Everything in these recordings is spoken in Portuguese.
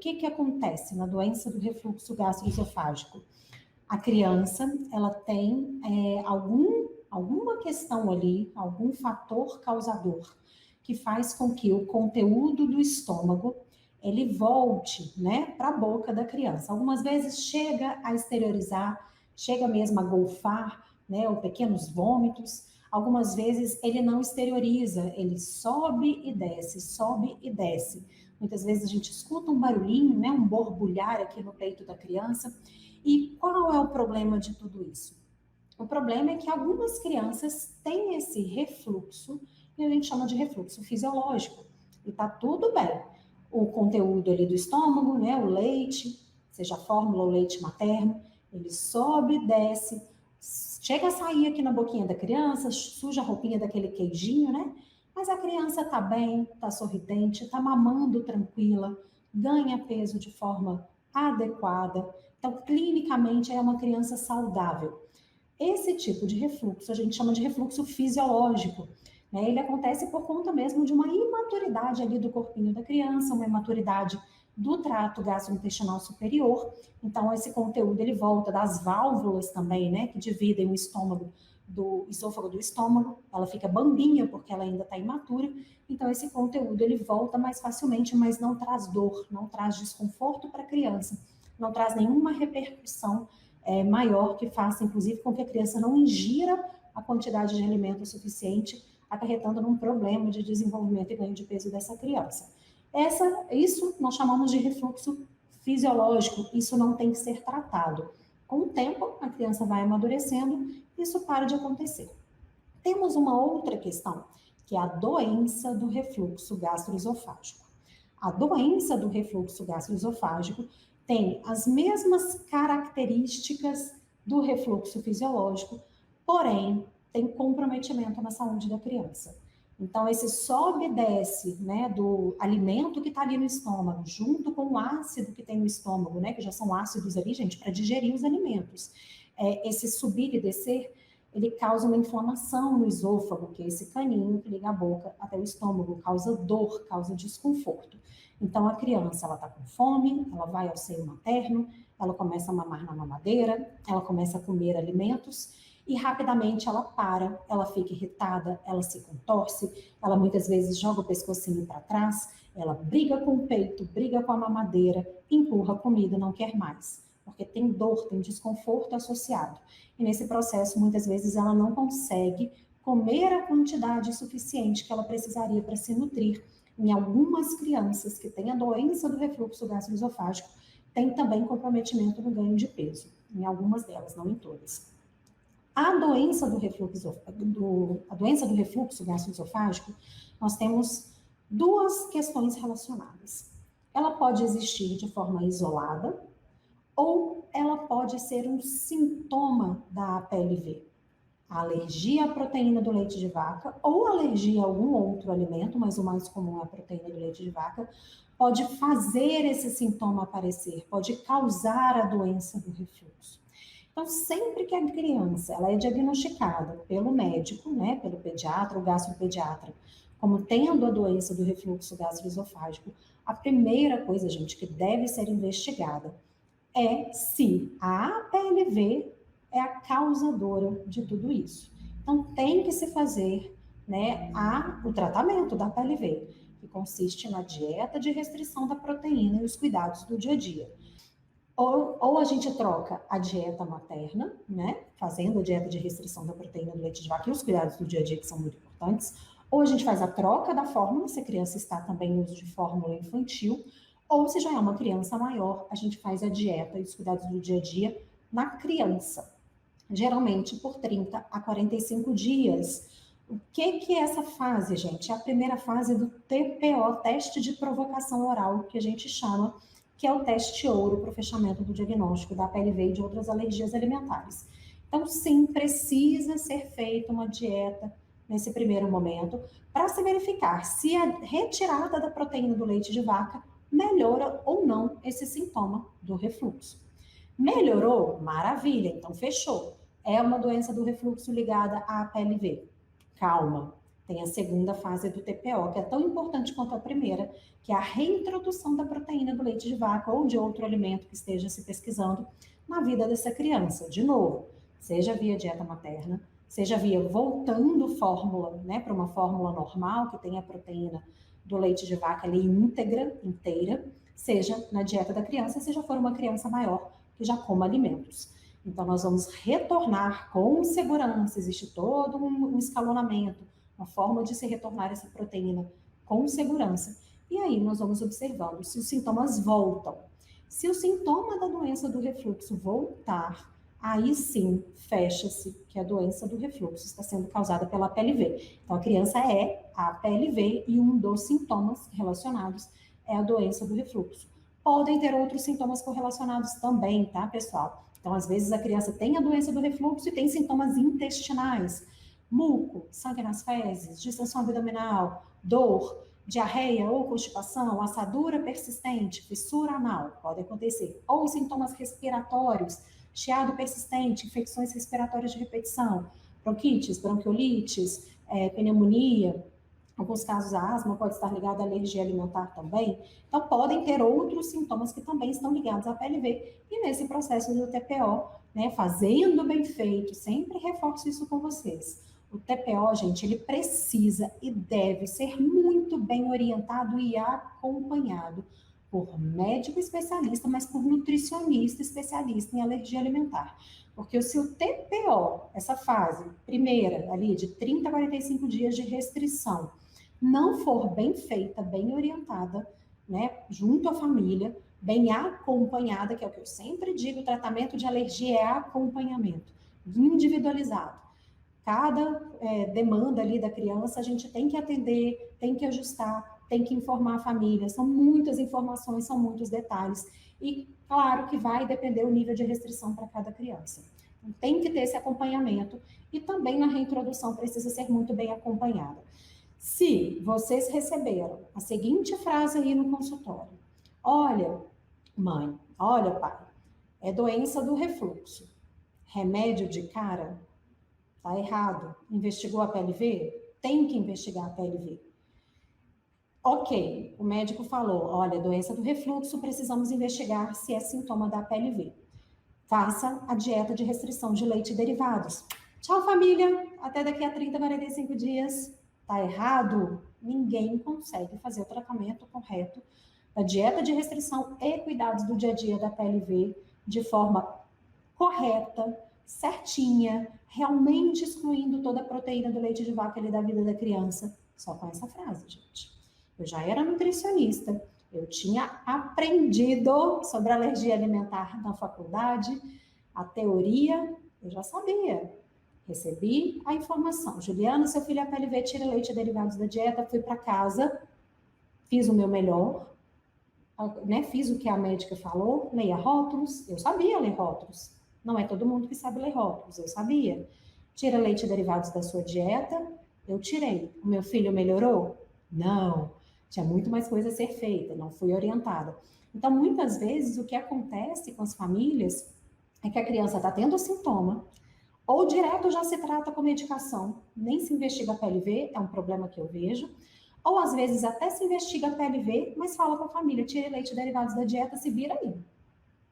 que que acontece na doença do refluxo gastroesofágico? A criança, ela tem alguma questão ali, algum fator causador, que faz com que o conteúdo do estômago, ele volte, né, para a boca da criança. Algumas vezes chega a exteriorizar, chega mesmo a golfar, né, ou pequenos vômitos. Algumas vezes ele não exterioriza, ele sobe e desce, sobe e desce. Muitas vezes a gente escuta um barulhinho, né, um borbulhar aqui no peito da criança. E qual é o problema de tudo isso? O problema é que algumas crianças têm esse refluxo, e a gente chama de refluxo fisiológico. E tá tudo bem. O conteúdo ali do estômago, né, o leite, seja a fórmula ou leite materno, ele sobe e desce, chega a sair aqui na boquinha da criança, suja a roupinha daquele queijinho, né? Mas a criança tá bem, tá sorridente, tá mamando tranquila, ganha peso de forma adequada. Então, clinicamente, é uma criança saudável. Esse tipo de refluxo a gente chama de refluxo fisiológico, né? Ele acontece por conta mesmo de uma imaturidade ali do corpinho da criança, uma imaturidade do trato gastrointestinal superior. Então, esse conteúdo ele volta das válvulas também, né, que dividem o estômago do esôfago do estômago. Ela fica bambinha porque ela ainda está imatura. Então, esse conteúdo ele volta mais facilmente, mas não traz dor, não traz desconforto para a criança, não traz nenhuma repercussão maior que faça, inclusive, com que a criança não ingira a quantidade de alimento suficiente, acarretando num problema de desenvolvimento e ganho de peso dessa criança. Isso nós chamamos de refluxo fisiológico, isso não tem que ser tratado. Com o tempo, a criança vai amadurecendo, isso para de acontecer. Temos uma outra questão, que é a doença do refluxo gastroesofágico. A doença do refluxo gastroesofágico tem as mesmas características do refluxo fisiológico, porém tem comprometimento na saúde da criança. Então, esse sobe e desce, né, do alimento que está ali no estômago, junto com o ácido que tem no estômago, né, que já são ácidos ali, gente, para digerir os alimentos. Esse subir e descer, ele causa uma inflamação no esôfago, que é esse caninho que liga a boca até o estômago, causa dor, causa desconforto. Então, a criança, ela está com fome, ela vai ao seio materno, ela começa a mamar na mamadeira, ela começa a comer alimentos e rapidamente ela para, ela fica irritada, ela se contorce, ela muitas vezes joga o pescocinho para trás, ela briga com o peito, briga com a mamadeira, empurra a comida, não quer mais, porque tem dor, tem desconforto associado. E nesse processo, muitas vezes, ela não consegue comer a quantidade suficiente que ela precisaria para se nutrir. Em algumas crianças que têm a doença do refluxo gastroesofágico, tem também comprometimento no ganho de peso. Em algumas delas, não em todas. A doença do refluxo gastroesofágico, nós temos duas questões relacionadas. Ela pode existir de forma isolada, ou ela pode ser um sintoma da APLV. A alergia à proteína do leite de vaca ou alergia a algum outro alimento, mas o mais comum é a proteína do leite de vaca, pode fazer esse sintoma aparecer, pode causar a doença do refluxo. Então, sempre que a criança ela é diagnosticada pelo médico, né, pelo pediatra ou gastropediatra, como tendo a doença do refluxo gastroesofágico, a primeira coisa, gente, que deve ser investigada é se a APLV é a causadora de tudo isso. Então, tem que se fazer, né, o tratamento da APLV, que consiste na dieta de restrição da proteína e os cuidados do dia a dia. Ou a gente troca a dieta materna, né, fazendo a dieta de restrição da proteína do leite de vaca e os cuidados do dia a dia, que são muito importantes, ou a gente faz a troca da fórmula, se a criança está também em uso de fórmula infantil, ou se já é uma criança maior, a gente faz a dieta e os cuidados do dia a dia na criança, geralmente por 30 a 45 dias. O que é essa fase, gente? É a primeira fase do TPO, teste de provocação oral, que a gente chama, que é o teste ouro para o fechamento do diagnóstico da APLV e de outras alergias alimentares. Então, sim, precisa ser feita uma dieta nesse primeiro momento para se verificar se a retirada da proteína do leite de vaca melhora ou não esse sintoma do refluxo. Melhorou? Maravilha, então fechou. É uma doença do refluxo ligada à APLV. Calma, Tem a segunda fase do TPO, que é tão importante quanto a primeira, que é a reintrodução da proteína do leite de vaca ou de outro alimento que esteja se pesquisando na vida dessa criança. De novo, seja via dieta materna, seja via voltando fórmula, né, para uma fórmula normal, que tenha a proteína do leite de vaca ali íntegra, inteira, seja na dieta da criança, seja for uma criança maior que já coma alimentos. Então, nós vamos retornar com segurança, existe todo um escalonamento, uma forma de se retornar essa proteína com segurança. E aí nós vamos observando se os sintomas voltam. Se o sintoma da doença do refluxo voltar, aí sim fecha-se que a doença do refluxo está sendo causada pela PLV. Então, a criança é a PLV e um dos sintomas relacionados é a doença do refluxo. Podem ter outros sintomas correlacionados também, tá, pessoal? Então, às vezes, a criança tem a doença do refluxo e tem sintomas intestinais, muco, sangue nas fezes, distensão abdominal, dor, diarreia ou constipação, assadura persistente, fissura anal, pode acontecer. Ou sintomas respiratórios, chiado persistente, infecções respiratórias de repetição, bronquites, bronquiolites, pneumonia, alguns casos a asma pode estar ligada à alergia alimentar também. Então, podem ter outros sintomas que também estão ligados à PLV. E nesse processo do TPO, né, fazendo bem feito, sempre reforço isso com vocês. O TPO, gente, ele precisa e deve ser muito bem orientado e acompanhado por médico especialista, mas por nutricionista especialista em alergia alimentar. Porque se o TPO, essa fase primeira ali de 30 a 45 dias de restrição, não for bem feita, bem orientada, né, junto à família, bem acompanhada, que é o que eu sempre digo, o tratamento de alergia é acompanhamento, individualizado. Cada demanda ali da criança a gente tem que atender, tem que ajustar, tem que informar a família. São muitas informações, são muitos detalhes. E claro que vai depender o nível de restrição para cada criança. Então, tem que ter esse acompanhamento e também na reintrodução precisa ser muito bem acompanhada. Se vocês receberam a seguinte frase aí no consultório: olha, mãe, olha, pai, é doença do refluxo, remédio de cara, tá errado. Investigou a PLV? Tem que investigar a PLV. Ok, o médico falou, olha, doença do refluxo, precisamos investigar se é sintoma da PLV. Faça a dieta de restrição de leite e derivados. Tchau, família, até daqui a 30, 45 dias. Tá errado? Ninguém consegue fazer o tratamento correto da dieta de restrição e cuidados do dia a dia da PLV de forma correta, certinha, realmente excluindo toda a proteína do leite de vaca ali da vida da criança, só com essa frase, gente. Eu já era nutricionista, eu tinha aprendido sobre alergia alimentar na faculdade, a teoria eu já sabia. Recebi a informação. Juliana, seu filho é PLV, tira leite e derivados da dieta, fui para casa, fiz o meu melhor, né, fiz o que a médica falou, leia rótulos, eu sabia ler rótulos. Não é todo mundo que sabe ler rótulos, eu sabia. Tira leite e derivados da sua dieta, eu tirei. O meu filho melhorou? Não. Tinha muito mais coisa a ser feita, não fui orientada. Então, muitas vezes, o que acontece com as famílias é que a criança está tendo sintoma, ou direto já se trata com medicação, nem se investiga a PLV, é um problema que eu vejo, ou às vezes até se investiga a PLV, mas fala com a família, tire leite e derivados da dieta, se vira aí.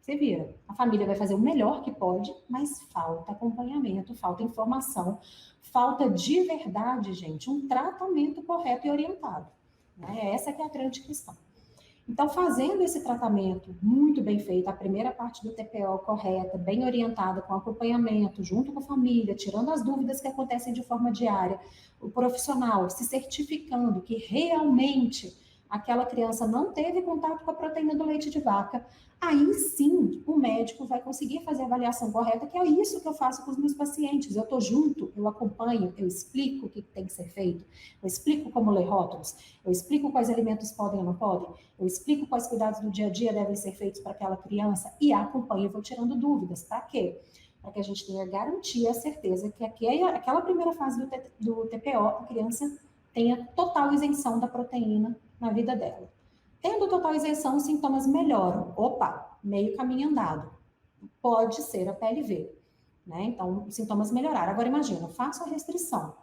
Se vira. A família vai fazer o melhor que pode, mas falta acompanhamento, falta informação, falta de verdade, gente, um tratamento correto e orientado. Né? Essa que é a grande questão. Então, fazendo esse tratamento muito bem feito, a primeira parte do TPO correta, bem orientada, com acompanhamento, junto com a família, tirando as dúvidas que acontecem de forma diária, o profissional se certificando que realmente aquela criança não teve contato com a proteína do leite de vaca, aí sim o médico vai conseguir fazer a avaliação correta, que é isso que eu faço com os meus pacientes. Eu estou junto, eu acompanho, eu explico o que tem que ser feito, eu explico como ler rótulos, eu explico quais alimentos podem ou não podem, eu explico quais cuidados do dia a dia devem ser feitos para aquela criança e acompanho, eu vou tirando dúvidas. Para quê? Para que a gente tenha garantia, a certeza que aquela primeira fase do TPO, a criança tenha total isenção da proteína na vida dela. Tendo total isenção, os sintomas melhoram. Opa, meio caminho andado. Pode ser a PLV. Né? Então, os sintomas melhoraram. Agora, imagina, faço a restrição.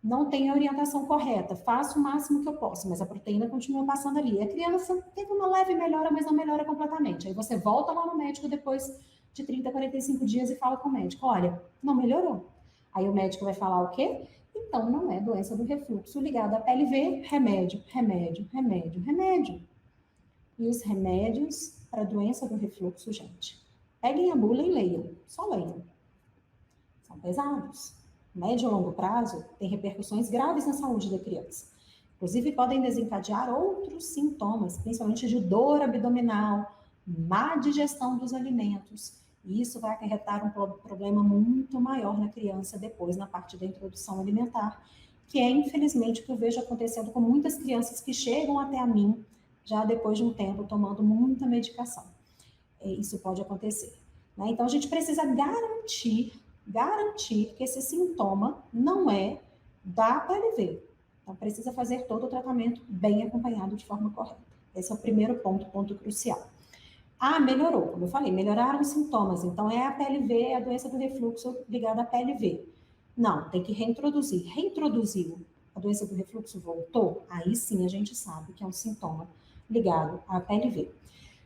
não tem a orientação correta, faço o máximo que eu posso, mas a proteína continua passando ali. A criança teve uma leve melhora, mas não melhora completamente. Aí você volta lá no médico depois de 30, 45 dias e fala com o médico, olha, não melhorou. Aí o médico vai falar o quê? Então não é doença do refluxo ligada à PLV, remédio, remédio, remédio, remédio. E os remédios para doença do refluxo, gente, peguem a bula e leiam, só leiam. São pesados. Médio e longo prazo tem repercussões graves na saúde da criança. Inclusive, podem desencadear outros sintomas, principalmente de dor abdominal, má digestão dos alimentos. E isso vai acarretar um problema muito maior na criança depois, na parte da introdução alimentar, que é, infelizmente, o que eu vejo acontecendo com muitas crianças que chegam até a mim, já depois de um tempo, tomando muita medicação. Isso pode acontecer. Né? Então, a gente precisa garantir que esse sintoma não é da PLV. Então, precisa fazer todo o tratamento bem acompanhado de forma correta. Esse é o primeiro ponto crucial. Ah, melhorou, como eu falei, melhoraram os sintomas. Então, é a PLV, é a doença do refluxo ligada à PLV. Não, tem que reintroduzir. Reintroduziu, a doença do refluxo voltou, aí sim a gente sabe que é um sintoma ligado à PLV.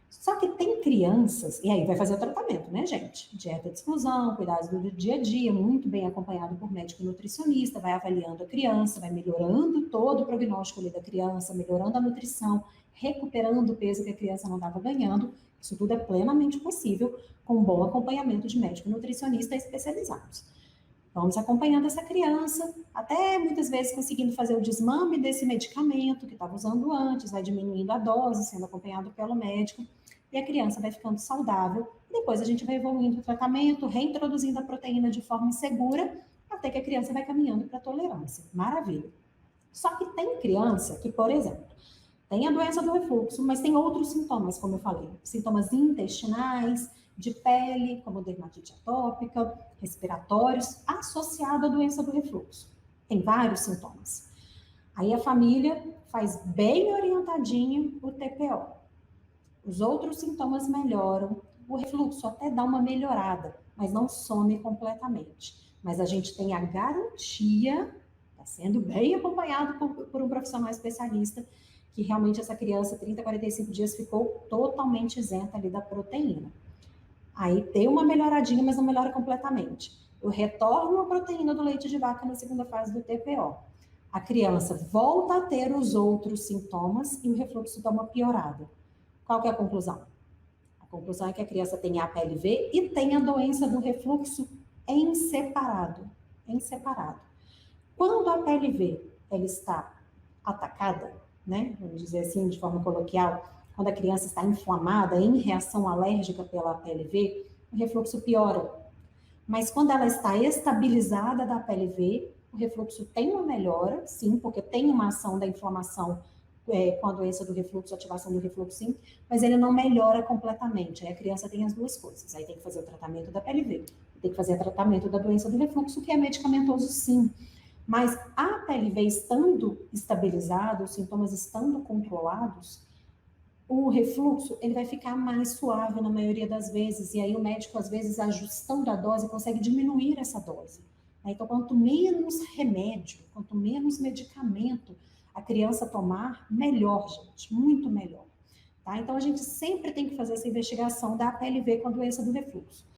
Só que tem crianças, e aí vai fazer o tratamento, né, gente? Dieta de exclusão, cuidados do dia a dia, muito bem acompanhado por médico e nutricionista, vai avaliando a criança, vai melhorando todo o prognóstico ali da criança, melhorando a nutrição, recuperando o peso que a criança não estava ganhando. Isso tudo é plenamente possível com um bom acompanhamento de médico e nutricionista especializados. Vamos acompanhando essa criança, até muitas vezes conseguindo fazer o desmame desse medicamento que estava usando antes, vai diminuindo a dose, sendo acompanhado pelo médico, e a criança vai ficando saudável. E depois a gente vai evoluindo o tratamento, reintroduzindo a proteína de forma segura, até que a criança vai caminhando para a tolerância. Maravilha. Só que tem criança que, por exemplo, tem a doença do refluxo, mas tem outros sintomas, como eu falei, sintomas intestinais, de pele, como dermatite atópica, respiratórios, associado à doença do refluxo. Tem vários sintomas. Aí a família faz bem orientadinho o TPO. Os outros sintomas melhoram, o refluxo até dá uma melhorada, mas não some completamente. Mas a gente tem a garantia, está sendo bem acompanhado por um profissional especialista, que realmente essa criança, 30, 45 dias, ficou totalmente isenta ali da proteína. Aí tem uma melhoradinha, mas não melhora completamente. Eu retorno a proteína do leite de vaca na segunda fase do TPO. A criança volta a ter os outros sintomas e o refluxo dá uma piorada. Qual que é a conclusão? A conclusão é que a criança tem a PLV e tem a doença do refluxo em separado. Em separado. Quando a PLV ela está atacada, né, vamos dizer assim, de forma coloquial, quando a criança está inflamada, em reação alérgica pela PLV, o refluxo piora. Mas quando ela está estabilizada da PLV, o refluxo tem uma melhora, sim, porque tem uma ação da inflamação com a doença do refluxo, ativação do refluxo, sim, mas ele não melhora completamente. Aí a criança tem as duas coisas. Aí tem que fazer o tratamento da PLV, tem que fazer o tratamento da doença do refluxo, que é medicamentoso, sim. Mas a PLV estando estabilizada, os sintomas estando controlados, o refluxo ele vai ficar mais suave na maioria das vezes, e aí o médico, às vezes, ajustando a dose, consegue diminuir essa dose. Então, quanto menos remédio, quanto menos medicamento a criança tomar, melhor, gente, muito melhor. Tá? Então, a gente sempre tem que fazer essa investigação da PLV com a doença do refluxo.